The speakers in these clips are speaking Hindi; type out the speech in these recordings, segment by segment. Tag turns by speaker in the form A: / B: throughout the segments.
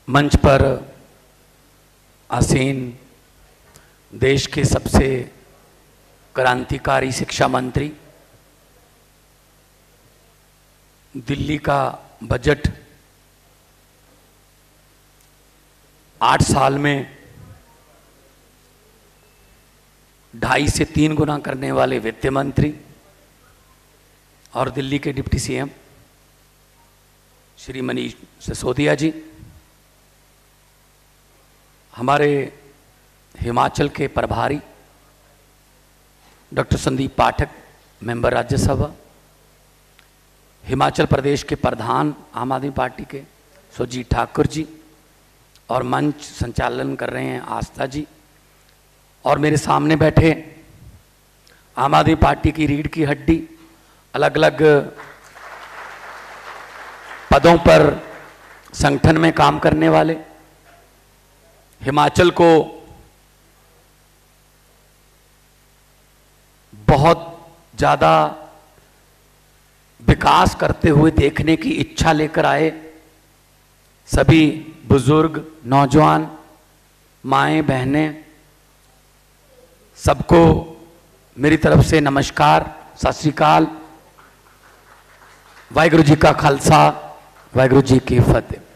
A: मंच पर आसीन देश के सबसे क्रांतिकारी शिक्षा मंत्री, दिल्ली का बजट 8 साल में 2.5 से 3 गुना करने वाले वित्त मंत्री और दिल्ली के डिप्टी सीएम श्री मनीष सिसोदिया जी, हमारे हिमाचल के प्रभारी डॉक्टर संदीप पाठक, मेंबर राज्यसभा, हिमाचल प्रदेश के प्रधान आम आदमी पार्टी के सुरजीत ठाकुर जी, और मंच संचालन कर रहे हैं आस्था जी, और मेरे सामने बैठे आम आदमी पार्टी की रीढ़ की हड्डी, अलग अलग पदों पर संगठन में काम करने वाले, हिमाचल को बहुत ज़्यादा विकास करते हुए देखने की इच्छा लेकर आए सभी बुजुर्ग, नौजवान, माएँ, बहनें, सबको मेरी तरफ से नमस्कार, सत श्री अकाल, वाहिगुरु जी का खालसा, वाहिगुरु जी की फतेह।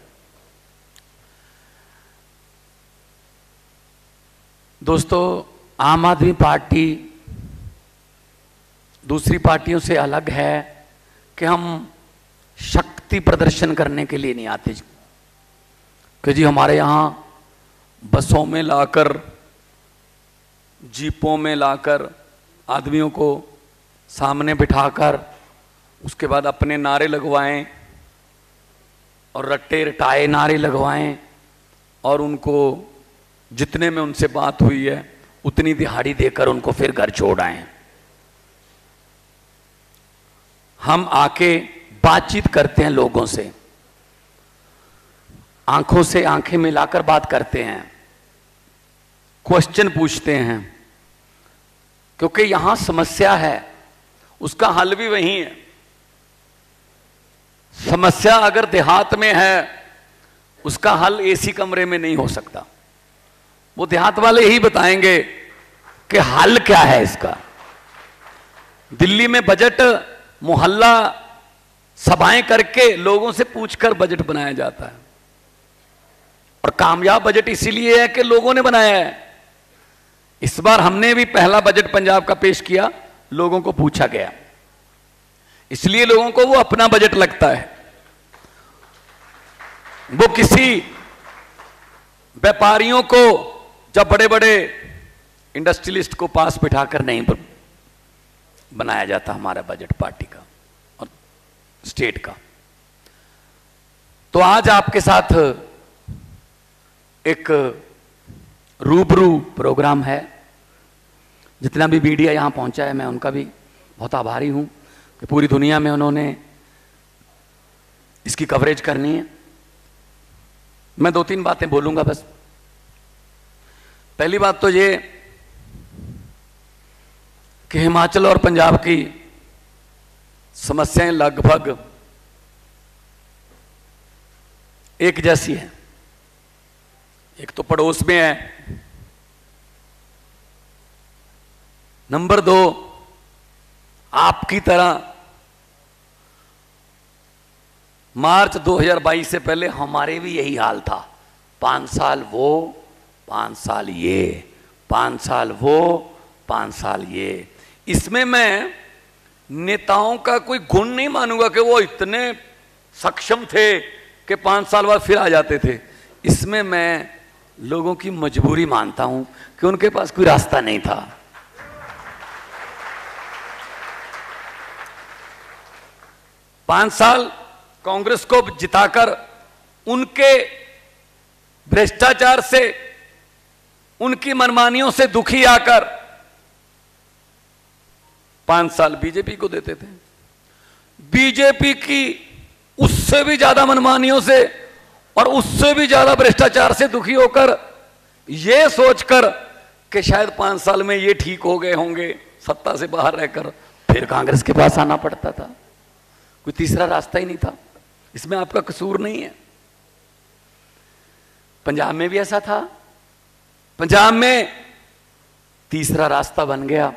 A: दोस्तों, आम आदमी पार्टी दूसरी पार्टियों से अलग है कि हम शक्ति प्रदर्शन करने के लिए नहीं आते कि जी हमारे यहाँ बसों में लाकर, जीपों में लाकर आदमियों को सामने बिठाकर उसके बाद अपने नारे लगवाएं और रट्टे रटाए नारे लगवाएं और उनको जितने में उनसे बात हुई है उतनी दिहाड़ी देकर उनको फिर घर छोड़ आए। हम आके बातचीत करते हैं लोगों से, आंखों से आंखें मिलाकर बात करते हैं, क्वेश्चन पूछते हैं, क्योंकि यहां समस्या है, उसका हल भी वही है। समस्या अगर देहात में है, उसका हल एसी कमरे में नहीं हो सकता। वो देहात वाले ही बताएंगे कि हल क्या है इसका। दिल्ली में बजट मोहल्ला सभाएं करके लोगों से पूछकर बजट बनाया जाता है, और कामयाब बजट इसीलिए है कि लोगों ने बनाया है। इस बार हमने भी पहला बजट पंजाब का पेश किया, लोगों को पूछा गया, इसलिए लोगों को वो अपना बजट लगता है। वो किसी व्यापारियों को, जब बड़े बड़े इंडस्ट्रियलिस्ट को पास बिठाकर नहीं बनाया जाता हमारा बजट पार्टी का और स्टेट का। तो आज आपके साथ एक रूबरू प्रोग्राम है। जितना भी मीडिया यहां पहुंचा है, मैं उनका भी बहुत आभारी हूं कि पूरी दुनिया में उन्होंने इसकी कवरेज करनी है। मैं 2-3 बातें बोलूंगा बस। पहली बात तो ये कि हिमाचल और पंजाब की समस्याएं लगभग एक जैसी हैं। एक तो पड़ोस में है, नंबर 2 आपकी तरह मार्च 2022 से पहले हमारे भी यही हाल था। 5 साल वो, 5 साल ये, 5 साल वो, 5 साल ये। इसमें मैं नेताओं का कोई गुण नहीं मानूंगा कि वो इतने सक्षम थे कि 5 साल बाद फिर आ जाते थे। इसमें मैं लोगों की मजबूरी मानता हूं कि उनके पास कोई रास्ता नहीं था। पांच साल कांग्रेस को जिताकर उनके भ्रष्टाचार से, उनकी मनमानियों से दुखी आकर 5 साल बीजेपी को देते थे। बीजेपी की उससे भी ज्यादा मनमानियों से और उससे भी ज्यादा भ्रष्टाचार से दुखी होकर, यह सोचकर कि शायद 5 साल में ये ठीक हो गए होंगे, सत्ता से बाहर रहकर फिर कांग्रेस के पास आना पड़ता था। कोई तीसरा रास्ता ही नहीं था। इसमें आपका कसूर नहीं है। पंजाब में भी ऐसा था। पंजाब में तीसरा रास्ता बन गया।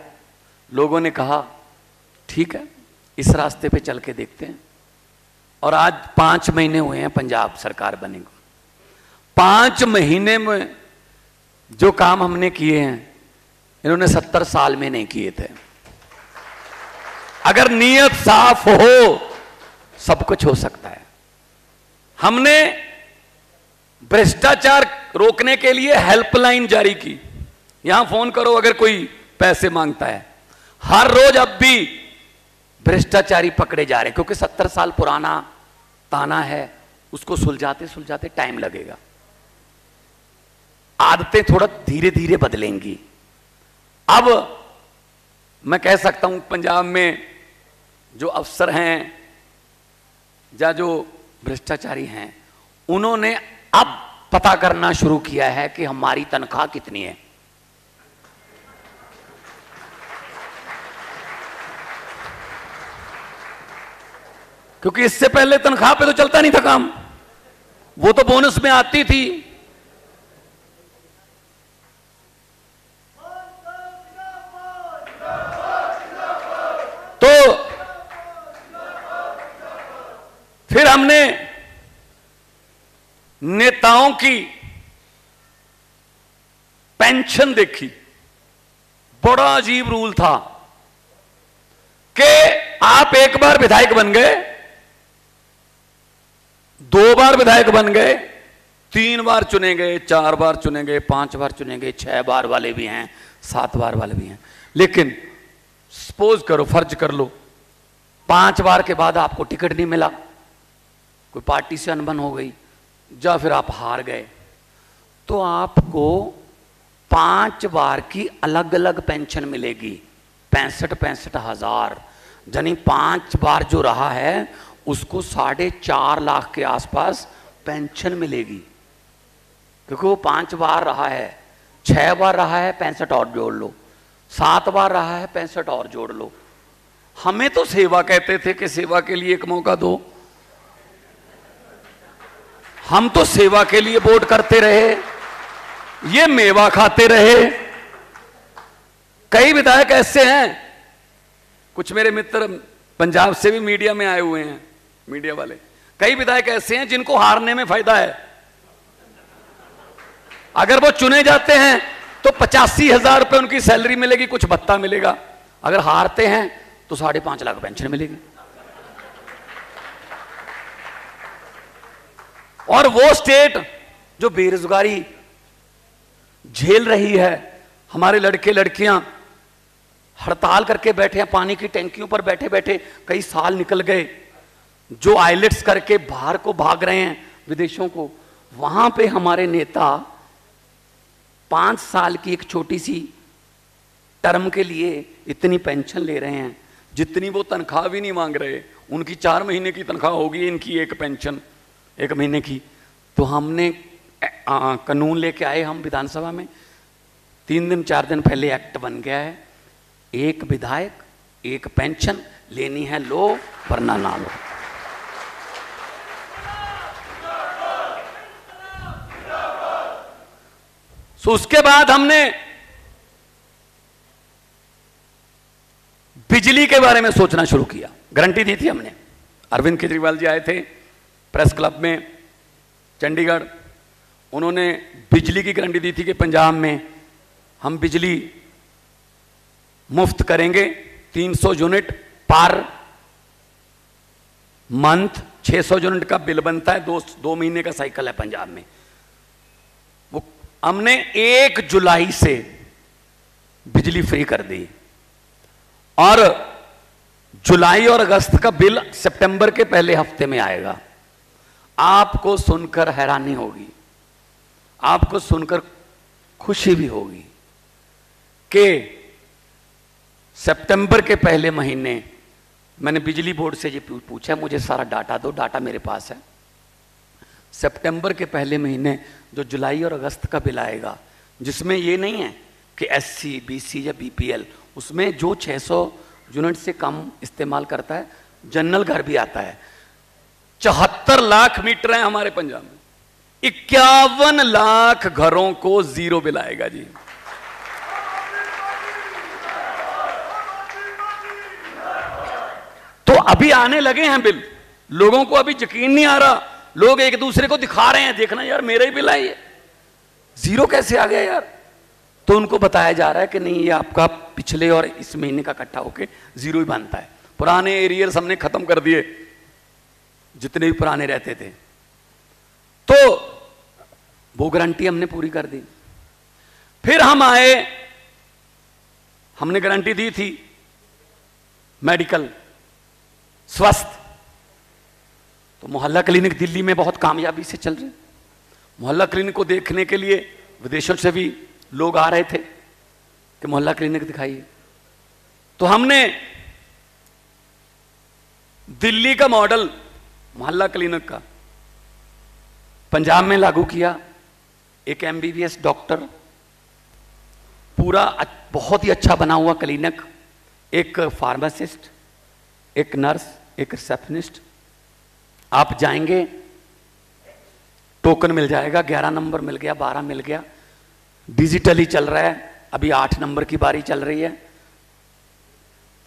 A: लोगों ने कहा ठीक है, इस रास्ते पे चल के देखते हैं। और आज 5 महीने हुए हैं पंजाब सरकार बने को। 5 महीने में जो काम हमने किए हैं, इन्होंने 70 साल में नहीं किए थे। अगर नीयत साफ हो, सब कुछ हो सकता है। हमने भ्रष्टाचार रोकने के लिए हेल्पलाइन जारी की। यहां फोन करो अगर कोई पैसे मांगता है। हर रोज अब भी भ्रष्टाचारी पकड़े जा रहे हैं, क्योंकि 70 साल पुराना ताना है, उसको सुलझाते सुलझाते टाइम लगेगा। आदतें थोड़ा धीरे धीरे बदलेंगी। अब मैं कह सकता हूं पंजाब में जो अफसर हैं या जो भ्रष्टाचारी हैं, उन्होंने अब पता करना शुरू किया है कि हमारी तनख्वाह कितनी है। क्योंकि इससे पहले तनख्वाह पे तो चलता नहीं था काम, वो तो बोनस में आती थी। तो फिर हमने नेताओं की पेंशन देखी। बड़ा अजीब रूल था कि आप एक बार विधायक बन गए, 2 बार विधायक बन गए, 3 बार चुने गए, 4 बार चुने गए, 5 बार चुने गए, 6 बार वाले भी हैं, 7 बार वाले भी हैं। लेकिन सपोज करो, फर्ज कर लो 5 बार के बाद आपको टिकट नहीं मिला, कोई पार्टी से अनबन हो गई, या फिर आप हार गए, तो आपको 5 बार की अलग अलग पेंशन मिलेगी। 65 हजार, यानी 5 बार जो रहा है उसको 4.5 लाख के आसपास पेंशन मिलेगी। क्योंकि वो 5 बार रहा है, 6 बार रहा है, 65 और जोड़ लो, 7 बार रहा है, 65 और जोड़ लो। हमें तो सेवा कहते थे कि सेवा के लिए एक मौका दो। हम तो सेवा के लिए वोट करते रहे, ये मेवा खाते रहे। कई विधायक ऐसे हैं, कुछ मेरे मित्र पंजाब से भी मीडिया में आए हुए हैं, मीडिया वाले, कई विधायक ऐसे हैं जिनको हारने में फायदा है। अगर वो चुने जाते हैं तो 85,000 रुपए उनकी सैलरी मिलेगी, कुछ भत्ता मिलेगा। अगर हारते हैं तो 5.5 लाख पेंशन मिलेगी। और वो स्टेट जो बेरोजगारी झेल रही है, हमारे लड़के लड़कियां हड़ताल करके बैठे हैं, पानी की टैंकियों पर बैठे बैठे कई साल निकल गए, जो आइलेट्स करके बाहर को भाग रहे हैं विदेशों को, वहां पे हमारे नेता 5 साल की एक छोटी सी टर्म के लिए इतनी पेंशन ले रहे हैं जितनी वो तनख्वाह भी नहीं मांग रहे। उनकी 4 महीने की तनख्वाह होगी, इनकी एक पेंशन 1 महीने की। तो हमने कानून लेके आए, हम विधानसभा में 3 दिन 4 दिन पहले एक्ट बन गया है, 1 विधायक 1 पेंशन, लेनी है लो वरना ना लो। तो उसके बाद हमने बिजली के बारे में सोचना शुरू किया। गारंटी दी थी हमने, अरविंद केजरीवाल जी आए थे प्रेस क्लब में चंडीगढ़, उन्होंने बिजली की गारंटी दी थी कि पंजाब में हम बिजली मुफ्त करेंगे, 300 यूनिट पर मंथ, 600 यूनिट का बिल बनता है, 2 महीने का साइकिल है पंजाब में। वो हमने 1 जुलाई से बिजली फ्री कर दी, और जुलाई और अगस्त का बिल सितंबर के पहले हफ्ते में आएगा। आपको सुनकर हैरानी होगी, आपको सुनकर खुशी भी होगी कि सितंबर के पहले महीने, मैंने बिजली बोर्ड से ये पूछा, मुझे सारा डाटा दो, डाटा मेरे पास है। सितंबर के पहले महीने जो जुलाई और अगस्त का बिल आएगा, जिसमें ये नहीं है कि एससी, बीसी या बीपीएल, उसमें जो 600 यूनिट से कम इस्तेमाल करता है, जनरल घर भी आता है। 74 लाख मीटर हैं हमारे पंजाब में, 51 लाख घरों को जीरो बिल आएगा जी। तो अभी आने लगे हैं बिल, लोगों को अभी यकीन नहीं आ रहा, लोग एक दूसरे को दिखा रहे हैं, देखना यार मेरा ही बिल आई है, जीरो कैसे आ गया यार। तो उनको बताया जा रहा है कि नहीं, ये आपका पिछले और इस महीने का इकट्ठा होके जीरो ही बनता है। पुराने एरियर्स हमने खत्म कर दिए, जितने भी पुराने रहते थे, तो वो गारंटी हमने पूरी कर दी। फिर हम आए, हमने गारंटी दी थी मेडिकल स्वास्थ्य, तो मोहल्ला क्लिनिक दिल्ली में बहुत कामयाबी से चल रहे। मोहल्ला क्लिनिक को देखने के लिए विदेशों से भी लोग आ रहे थे कि मोहल्ला क्लिनिक दिखाइए। तो हमने दिल्ली का मॉडल मोहल्ला क्लिनिक का पंजाब में लागू किया। एक एमबीबीएस डॉक्टर, पूरा बहुत ही अच्छा बना हुआ क्लिनिक, एक फार्मासिस्ट, एक नर्स, एक रिसेप्शनिस्ट। आप जाएंगे, टोकन मिल जाएगा, 11 नंबर मिल गया, 12 मिल गया, डिजिटली चल रहा है। अभी 8 नंबर की बारी चल रही है,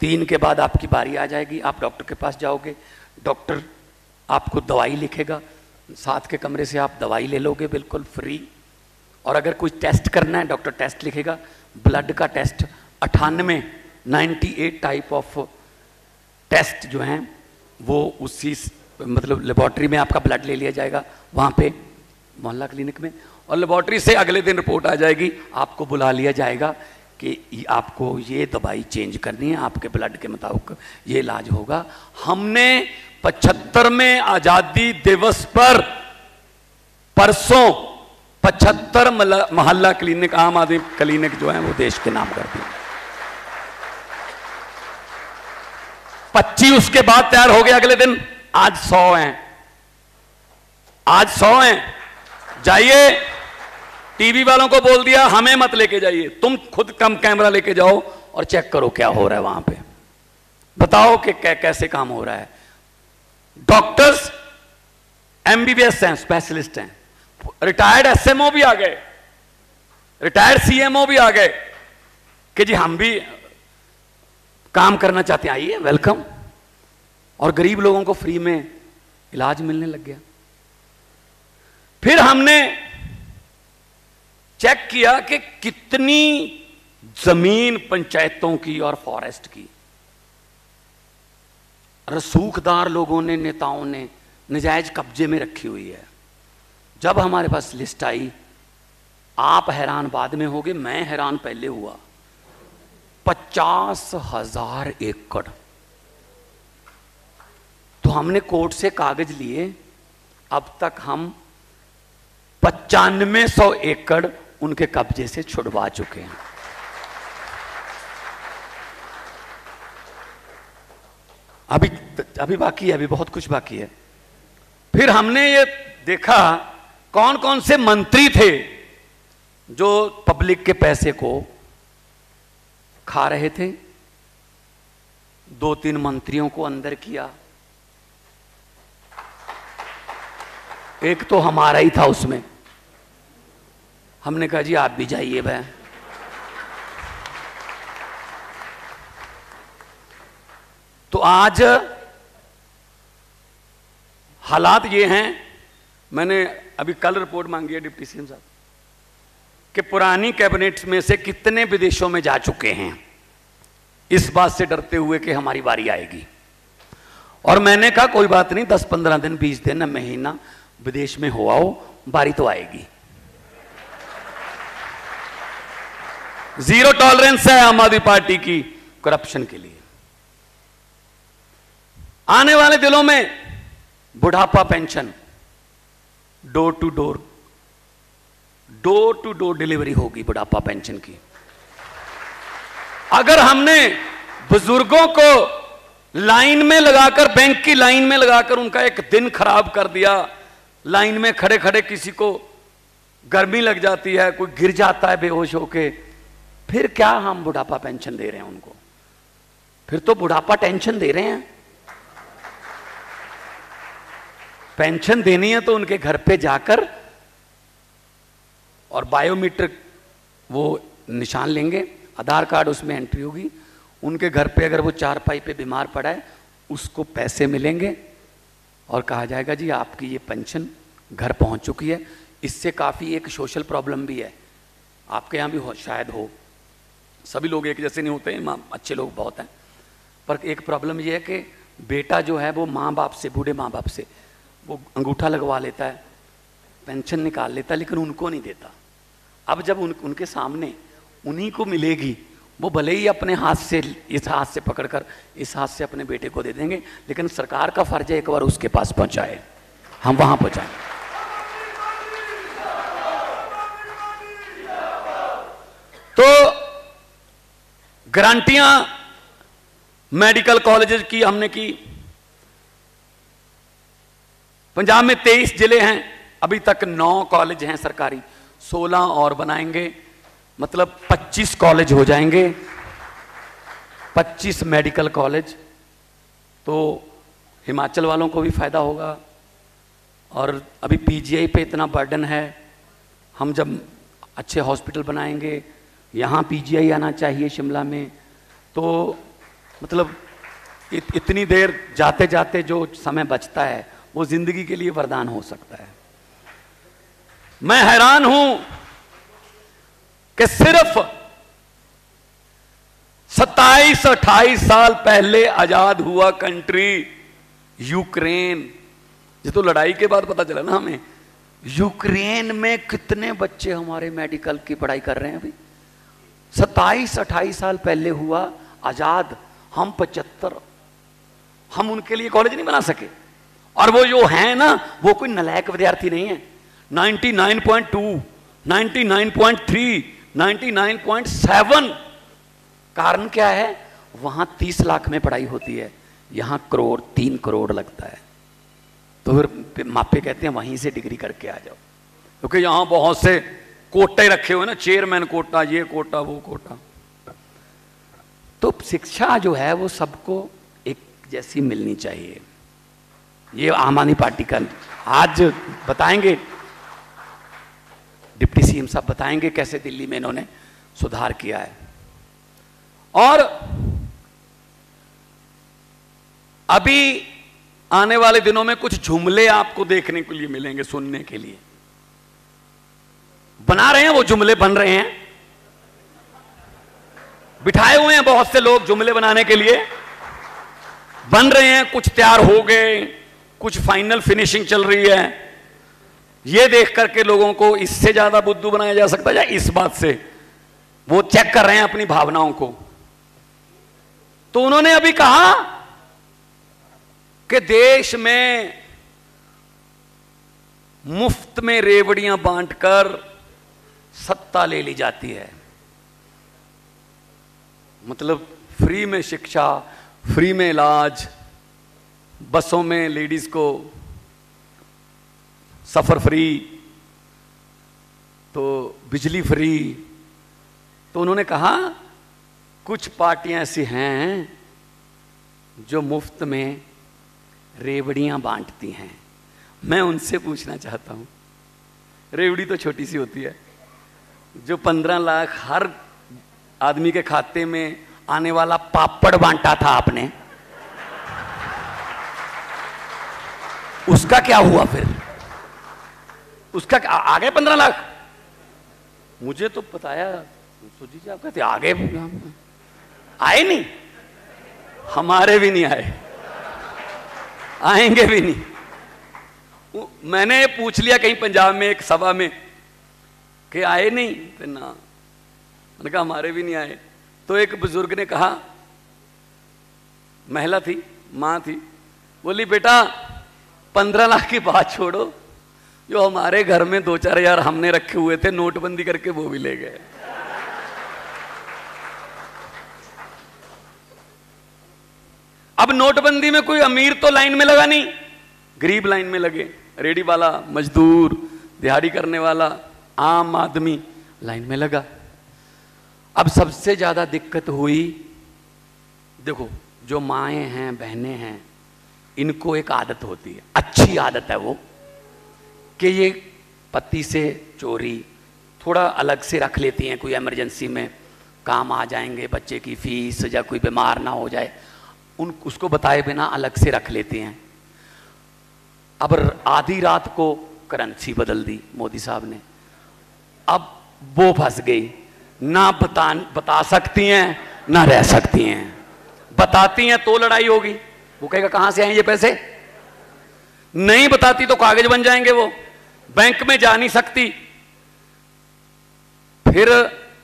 A: 3 के बाद आपकी बारी आ जाएगी। आप डॉक्टर के पास जाओगे, डॉक्टर आपको दवाई लिखेगा, साथ के कमरे से आप दवाई ले लोगे बिल्कुल फ्री। और अगर कोई टेस्ट करना है, डॉक्टर टेस्ट लिखेगा, ब्लड का टेस्ट 98 टाइप ऑफ टेस्ट जो हैं वो उसी मतलब लेबॉर्ट्री में आपका ब्लड ले लिया जाएगा वहाँ पे मोहल्ला क्लिनिक में, और लेबॉर्ट्री से अगले दिन रिपोर्ट आ जाएगी, आपको बुला लिया जाएगा कि आपको ये दवाई चेंज करनी है, आपके ब्लड के मुताबिक ये इलाज होगा। हमने 75वें आजादी दिवस पर परसों 75 मोहल्ला क्लिनिक, आम आदमी क्लिनिक जो है वो देश के नाम कर दिए। 25 उसके बाद तैयार हो गया अगले दिन, आज 100 हैं, आज 100 हैं। जाइए, टीवी वालों को बोल दिया हमें मत लेके जाइए, तुम खुद कम कैमरा लेके जाओ और चेक करो क्या हो रहा है वहां पे, बताओ कि कैसे काम हो रहा है। डॉक्टर्स एमबीबीएस हैं, स्पेशलिस्ट हैं, रिटायर्ड एसएमओ भी आ गए, रिटायर्ड सीएमओ भी आ गए कि जी हम भी काम करना चाहते हैं, आइए वेलकम। और गरीब लोगों को फ्री में इलाज मिलने लग गया। फिर हमने चेक किया कि कितनी जमीन पंचायतों की और फॉरेस्ट की रसूखदार लोगों ने, नेताओं ने नजायज कब्जे में रखी हुई है। जब हमारे पास लिस्ट आई, आप हैरान बाद में होगे, मैं हैरान पहले हुआ, 50,000 एकड़। तो हमने कोर्ट से कागज लिए, अब तक हम 9500 एकड़ उनके कब्जे से छुड़वा चुके हैं। अभी बाकी है, अभी बहुत कुछ बाकी है। फिर हमने ये देखा कौन कौन से मंत्री थे जो पब्लिक के पैसे को खा रहे थे। 2-3 मंत्रियों को अंदर किया, एक तो हमारा ही था उसमें। हमने कहा जी आप भी जाइए भाई। तो आज हालात ये हैं, मैंने अभी कल रिपोर्ट मांगी है डिप्टी सीएम साहब कि पुरानी कैबिनेट में से कितने विदेशों में जा चुके हैं, इस बात से डरते हुए कि हमारी बारी आएगी। और मैंने कहा कोई बात नहीं, 10-15 दिन, 20 दिन, महीना विदेश में हो आओ, बारी तो आएगी। जीरो टॉलरेंस है आम आदमी पार्टी की करप्शन के लिए। आने वाले दिनों में बुढ़ापा pension door to door delivery होगी बुढ़ापा पेंशन की। अगर हमने बुजुर्गों को लाइन में लगाकर, बैंक की लाइन में लगाकर उनका एक दिन खराब कर दिया, लाइन में खड़े खड़े किसी को गर्मी लग जाती है, कोई गिर जाता है बेहोश होके, फिर क्या हम बुढ़ापा पेंशन दे रहे हैं उनको? फिर तो बुढ़ापा टेंशन दे रहे हैं। पेंशन देनी है तो उनके घर पे जाकर और बायोमेट्रिक वो निशान लेंगे, आधार कार्ड उसमें एंट्री होगी, उनके घर पे अगर वो चारपाई पे बीमार पड़ा है उसको पैसे मिलेंगे और कहा जाएगा जी आपकी ये पेंशन घर पहुंच चुकी है। इससे काफ़ी एक सोशल प्रॉब्लम भी है, आपके यहाँ भी शायद हो, सभी लोग एक जैसे नहीं होते हैं, अच्छे लोग बहुत हैं, पर एक प्रॉब्लम ये है कि बेटा जो है वो माँ बाप से, बूढ़े माँ बाप से वो अंगूठा लगवा लेता है, पेंशन निकाल लेता है, लेकिन उनको नहीं देता। अब जब उनके सामने उन्हीं को मिलेगी, वो भले ही अपने हाथ से, इस हाथ से पकड़कर इस हाथ से अपने बेटे को दे देंगे, लेकिन सरकार का फर्ज है एक बार उसके पास पहुंचाए, हम वहां पहुंचाएं। तो गारंटियां मेडिकल कॉलेजेस की हमने की। पंजाब में 23 जिले हैं, अभी तक 9 कॉलेज हैं सरकारी, 16 और बनाएंगे, मतलब 25 कॉलेज हो जाएंगे, 25 मेडिकल कॉलेज। तो हिमाचल वालों को भी फायदा होगा। और अभी पीजीआई पे इतना बर्डन है, हम जब अच्छे हॉस्पिटल बनाएंगे, यहाँ पीजीआई आना चाहिए शिमला में, तो मतलब इतनी देर जाते जाते जो समय बचता है वो जिंदगी के लिए वरदान हो सकता है। मैं हैरान हूं कि सिर्फ 27-28 साल पहले आजाद हुआ कंट्री यूक्रेन, ये तो लड़ाई के बाद पता चला ना हमें, यूक्रेन में कितने बच्चे हमारे मेडिकल की पढ़ाई कर रहे हैं अभी। 27-28 साल पहले हुआ आजाद, हम 75, हम उनके लिए कॉलेज नहीं बना सके। और वो जो है ना, वो कोई नलायक विद्यार्थी नहीं है। 99.2, 99.3, 99.7। कारण क्या है? वहां 30 लाख में पढ़ाई होती है, यहां करोड़, 3 करोड़ लगता है। तो फिर मापे कहते हैं वहीं से डिग्री करके आ जाओ, क्योंकि यहां बहुत से कोटे रखे हुए ना, चेयरमैन कोटा, ये कोटा, वो कोटा। तो शिक्षा जो है वो सबको एक जैसी मिलनी चाहिए। ये आम आदमी पार्टी का आज बताएंगे, डिप्टी सीएम साहब बताएंगे कैसे दिल्ली में इन्होंने सुधार किया है। और अभी आने वाले दिनों में कुछ जुमले आपको देखने के लिए मिलेंगे, सुनने के लिए। बना रहे हैं वो जुमले, बन रहे हैं, बिठाए हुए हैं बहुत से लोग जुमले बनाने के लिए, बन रहे हैं, कुछ तैयार हो गए, कुछ फाइनल फिनिशिंग चल रही है। यह देख करके लोगों को इससे ज्यादा बुद्धू बनाया जा सकता है या इस बात से? वो चेक कर रहे हैं अपनी भावनाओं को। तो उन्होंने अभी कहा कि देश में मुफ्त में रेवड़ियां बांटकर सत्ता ले ली जाती है, मतलब फ्री में शिक्षा, फ्री में इलाज, बसों में लेडीज को सफर फ्री, तो बिजली फ्री। तो उन्होंने कहा कुछ पार्टियां ऐसी हैं जो मुफ्त में रेवड़ियां बांटती हैं। मैं उनसे पूछना चाहता हूं, रेवड़ी तो छोटी सी होती है, जो 15 लाख हर आदमी के खाते में आने वाला पापड़ बांटा था आपने, उसका क्या हुआ फिर? उसका आ गए 15 लाख? मुझे तो बताया सुजी जी, आप कहते आगे आए नहीं, हमारे भी नहीं आए, आएंगे भी नहीं। मैंने पूछ लिया कहीं पंजाब में एक सभा में कि आए नहीं, फिर ना, मैंने कहा हमारे भी नहीं आए। तो एक बुजुर्ग ने कहा, महिला थी, मां थी, बोली बेटा 15 लाख की बात छोड़ो, जो हमारे घर में 2-4 हजार हमने रखे हुए थे नोटबंदी करके, वो भी ले गए। अब नोटबंदी में कोई अमीर तो लाइन में लगा नहीं, गरीब लाइन में लगे, रेडी वाला, मजदूर, दिहाड़ी करने वाला, आम आदमी लाइन में लगा। अब सबसे ज्यादा दिक्कत हुई, देखो जो माएं हैं, बहनें हैं, इनको एक आदत होती है, अच्छी आदत है वो, कि ये पति से चोरी, थोड़ा अलग से रख लेती हैं, कोई इमरजेंसी में काम आ जाएंगे, बच्चे की फीस या कोई बीमार ना हो जाए, उसको बताए बिना अलग से रख लेते हैं। अब आधी रात को करेंसी बदल दी मोदी साहब ने, अब वो फंस गई, ना बता सकती हैं ना रह सकती हैं। बताती हैं तो लड़ाई होगी, वो कहेगा कहां से आए ये पैसे, नहीं बताती तो कागज बन जाएंगे, वो बैंक में जा नहीं सकती। फिर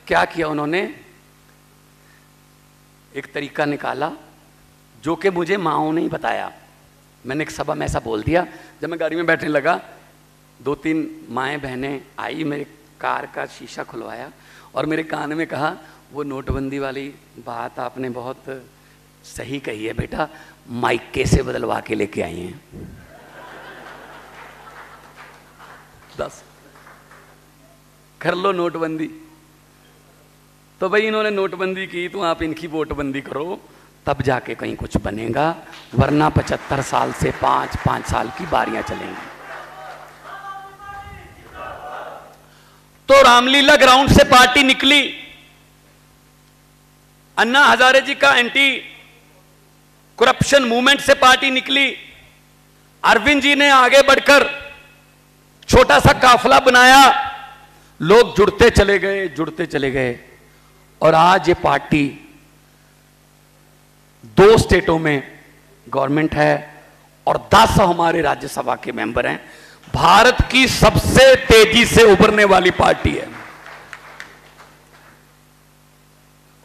A: क्या किया उन्होंने, एक तरीका निकाला जो कि मुझे माओ ने ही बताया। मैंने एक सभा में ऐसा बोल दिया, जब मैं गाड़ी में बैठने लगा, 2-3 माएँ बहनें आई, मेरे कार का शीशा खुलवाया और मेरे कान में कहा, वो नोटबंदी वाली बात आपने बहुत सही कही है बेटा, माइके से बदलवा के लेके आई हैं। 10 कर लो नोटबंदी। तो भाई इन्होंने नोटबंदी की, तो आप इनकी वोटबंदी करो, तब जाके कहीं कुछ बनेगा, वरना 75 साल से 5-5 साल की बारियां चलेंगी। तो रामलीला ग्राउंड से पार्टी निकली, अन्ना हजारे जी का एंटी करप्शन मूवमेंट से पार्टी निकली, अरविंद जी ने आगे बढ़कर छोटा सा काफिला बनाया, लोग जुड़ते चले गए और आज ये पार्टी 2 स्टेटों में गवर्नमेंट है और 10 हमारे राज्यसभा के मेंबर हैं। भारत की सबसे तेजी से उभरने वाली पार्टी है।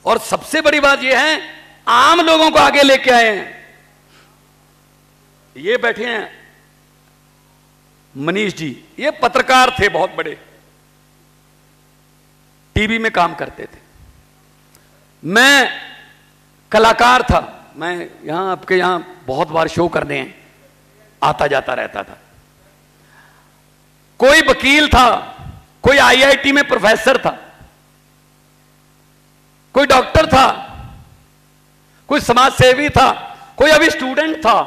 A: और सबसे बड़ी बात यह है, आम लोगों को आगे लेके आए हैं। ये बैठे हैं मनीष जी, ये पत्रकार थे, बहुत बड़े टीवी में काम करते थे। मैं कलाकार था, मैं यहां आपके यहां बहुत बार शो करने आता जाता रहता था। कोई वकील था, कोई आईआईटी में प्रोफेसर था, कोई डॉक्टर था, कोई समाज सेवी था, कोई अभी स्टूडेंट था।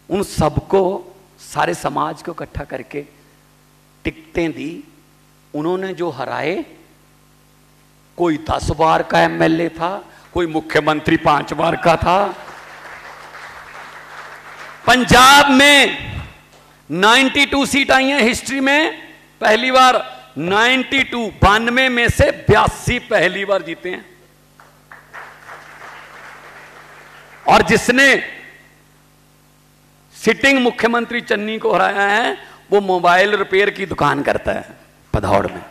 A: उन सबको, सारे समाज को इकट्ठा करके टिकटें दी। उन्होंने जो हराए, कोई 10 बार का एमएलए था, कोई मुख्यमंत्री 5 बार का था। पंजाब में 92 सीट आई हैं हिस्ट्री में, पहली बार 92 में से 82 पहली बार जीते हैं। और जिसने सिटिंग मुख्यमंत्री चन्नी को हराया है, वो मोबाइल रिपेयर की दुकान करता है पधौड़ में।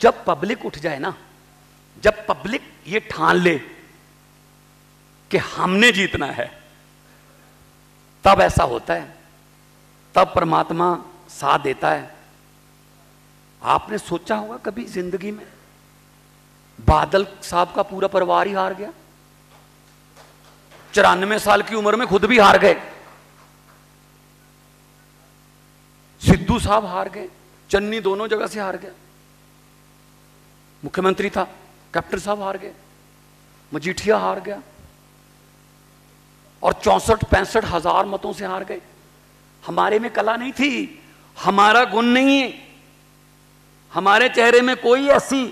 A: जब पब्लिक उठ जाए ना, जब पब्लिक ये ठान ले कि हमने जीतना है, तब ऐसा होता है, तब परमात्मा साथ देता है। आपने सोचा होगा कभी जिंदगी में, बादल साहब का पूरा परिवार ही हार गया, 94 साल की उम्र में खुद भी हार गए, सिद्धू साहब हार गए, चन्नी दोनों जगह से हार गया, मुख्यमंत्री था, कैप्टन साहब हार गए, मजीठिया हार गया और 64-65 हजार मतों से हार गए। हमारे में कला नहीं थी, हमारा गुण नहीं है, हमारे चेहरे में कोई ऐसी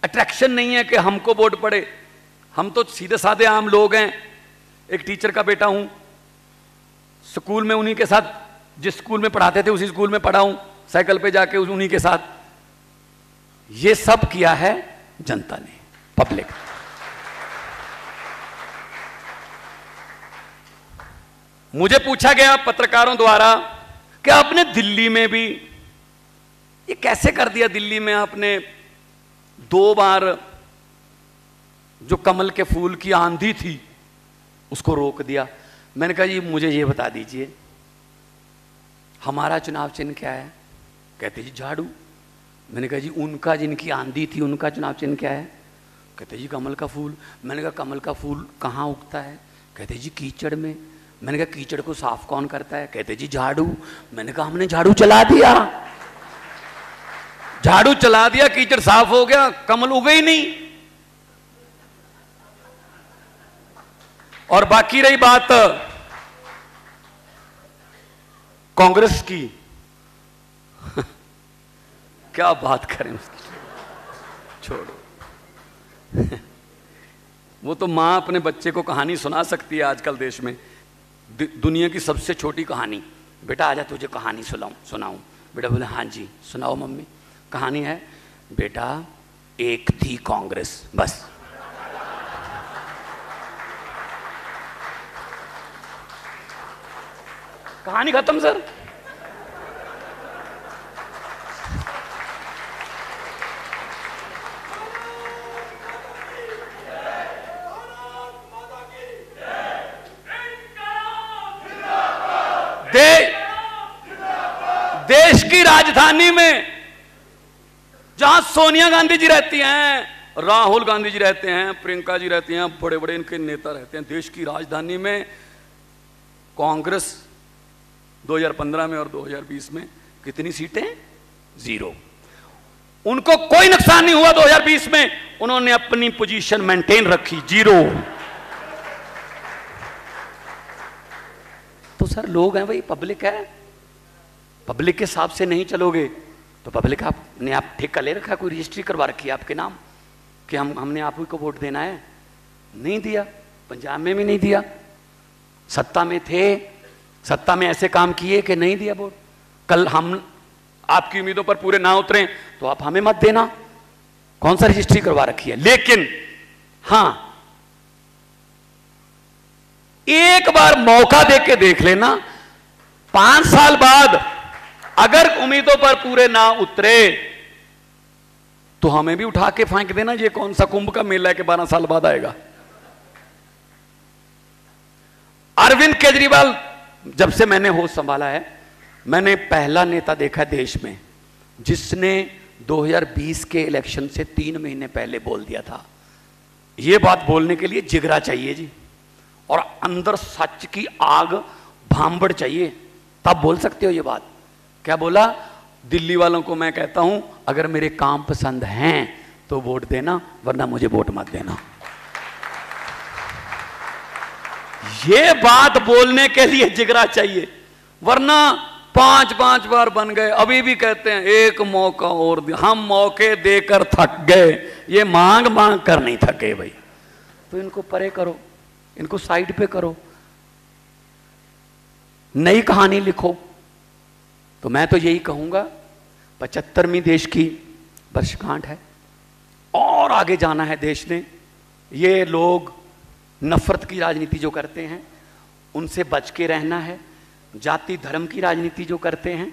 A: अट्रैक्शन नहीं है कि हमको वोट पड़े। हम तो सीधे साधे आम लोग हैं। एक टीचर का बेटा हूं, स्कूल में उन्हीं के साथ, जिस स्कूल में पढ़ाते थे उसी स्कूल में पढ़ा हूं, साइकिल पे जाके उन्हीं के साथ। ये सब किया है जनता ने, पब्लिक। मुझे पूछा गया पत्रकारों द्वारा कि आपने दिल्ली में भी ये कैसे कर दिया, दिल्ली में आपने 2 बार जो कमल के फूल की आंधी थी उसको रोक दिया। मैंने कहा जी मुझे ये बता दीजिए हमारा चुनाव चिन्ह क्या है? कहते जी झाड़ू। मैंने कहा जी उनका जिनकी आंधी थी उनका चुनाव चिन्ह क्या है? कहते जी कमल का फूल। मैंने कहा कमल का फूल कहाँ उगता है? कहते जी कीचड़ में। मैंने कहा कीचड़ को साफ कौन करता है? कहते जी झाड़ू। मैंने कहा हमने झाड़ू चला दिया, झाड़ू चला दिया, कीचड़ साफ हो गया, कमल उगे ही नहीं। और बाकी रही बात कांग्रेस की क्या बात करें उसकी, छोड़ो। वो तो मां अपने बच्चे को कहानी सुना सकती है आजकल देश में, दुनिया की सबसे छोटी कहानी। बेटा आजा तुझे कहानी सुनाऊं। बेटा बोले हाँ जी सुनाओ मम्मी। कहानी है बेटा, एक थी कांग्रेस, बस। कहानी खत्म सर। देश की राजधानी में जहां सोनिया गांधी जी रहती हैं, राहुल गांधी जी रहते हैं, प्रियंका जी रहती हैं, बड़े बड़े इनके नेता रहते हैं, देश की राजधानी में कांग्रेस 2015 में और 2020 में कितनी सीटें? 0। उनको कोई नुकसान नहीं हुआ 2020 में, उन्होंने अपनी पोजीशन मेंटेन रखी, 0। तो सर लोग हैं भाई, पब्लिक है, पब्लिक के हिसाब से नहीं चलोगे तो पब्लिक आपने आप ठेका ले रखा, कोई रजिस्ट्री करवा रखी है आपके नाम कि हमने आप ही को वोट देना है। नहीं दिया, पंजाब में भी नहीं दिया, सत्ता में थे, सत्ता में ऐसे काम किए कि नहीं दिया वोट। कल हम आपकी उम्मीदों पर पूरे ना उतरे तो आप हमें मत देना, कौन सा रजिस्ट्री करवा रखी है। लेकिन हां, एक बार मौका देके देख लेना, 5 साल बाद अगर उम्मीदों पर पूरे ना उतरे तो हमें भी उठा के फेंक देना। ये कौन सा कुंभ का मेला है कि 12 साल बाद आएगा। अरविंद केजरीवाल, जब से मैंने होश संभाला है, मैंने पहला नेता देखा देश में जिसने 2020 के इलेक्शन से 3 महीने पहले बोल दिया था। यह बात बोलने के लिए जिगरा चाहिए जी, और अंदर सच की आग भांबड़ चाहिए, तब बोल सकते हो ये बात। क्या बोला? दिल्ली वालों को मैं कहता हूं, अगर मेरे काम पसंद हैं तो वोट देना, वरना मुझे वोट मत देना। ये बात बोलने के लिए जिगरा चाहिए, वरना 5 बार बन गए, अभी भी कहते हैं एक मौका और दे। हम मौके देकर थक गए, ये मांग मांग कर नहीं थके भाई। तो इनको परे करो, इनको साइड पे करो, नई कहानी लिखो। तो मैं तो यही कहूंगा, 75वीं देश की वर्षगांठ है और आगे जाना है देश ने। ये लोग नफरत की राजनीति जो करते हैं उनसे बच के रहना है, जाति धर्म की राजनीति जो करते हैं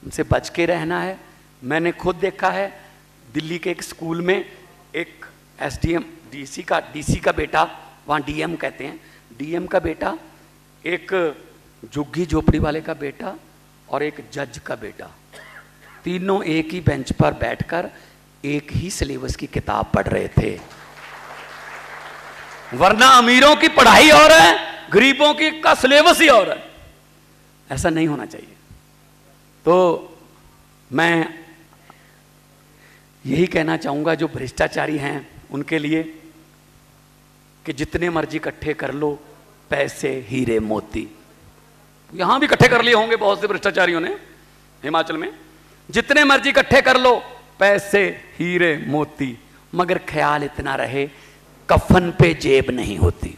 A: उनसे बच के रहना है। मैंने खुद देखा है, दिल्ली के एक स्कूल में एक एसडीएम डीसी का बेटा, वहाँ डीएम कहते हैं, डीएम का बेटा, एक झुग्गी झोपड़ी वाले का बेटा और एक जज का बेटा, तीनों एक ही बेंच पर बैठकर एक ही सिलेबस की किताब पढ़ रहे थे। वरना अमीरों की पढ़ाई और है, गरीबों की का सिलेबस ही और है। ऐसा नहीं होना चाहिए। तो मैं यही कहना चाहूंगा जो भ्रष्टाचारी हैं उनके लिए कि जितने मर्जी इकट्ठे कर लो पैसे हीरे मोती। यहां भी इकट्ठे कर लिए होंगे बहुत से भ्रष्टाचारियों ने हिमाचल में, जितने मर्जी इकट्ठे कर लो पैसे हीरे मोती, मगर ख्याल इतना रहे कफन पे जेब नहीं होती।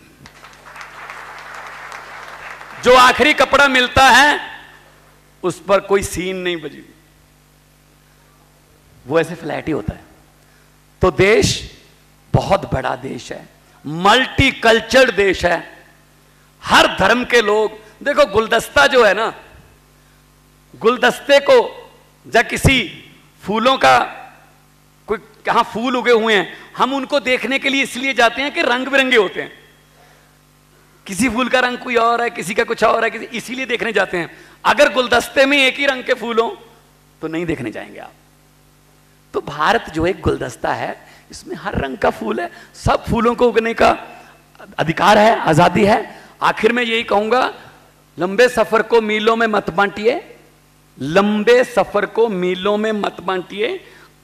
A: जो आखिरी कपड़ा मिलता है उस पर कोई सीन नहीं बजी, वो ऐसे फ्लैट ही होता है। तो देश बहुत बड़ा देश है, मल्टी कल्चर्ड देश है, हर धर्म के लोग। देखो गुलदस्ता जो है ना, गुलदस्ते को जब किसी फूलों का कोई कहां फूल उगे हुए हैं, हम उनको देखने के लिए इसलिए जाते हैं कि रंग बिरंगे होते हैं। किसी फूल का रंग कोई और है, किसी का कुछ और है, इसीलिए देखने जाते हैं। अगर गुलदस्ते में एक ही रंग के फूल हो तो नहीं देखने जाएंगे आप। तो भारत जो एक गुलदस्ता है, इसमें हर रंग का फूल है, सब फूलों को उगने का अधिकार है, आजादी है। आखिर में यही कहूंगा, लंबे सफर को मीलों में मत बांटिए, लंबे सफर को मीलों में मत बांटिए,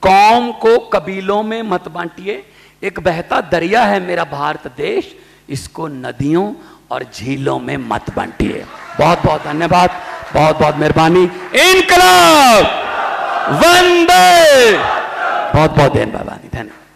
A: कौम को कबीलों में मत बांटिए। एक बहता दरिया है मेरा भारत देश, इसको नदियों और झीलों में मत बांटिए। बहुत बहुत धन्यवाद। बहुत बहुत मेहरबानी। इनकलाब, वंदे, बहुत बहुत मेहरबानी, धन्यवाद।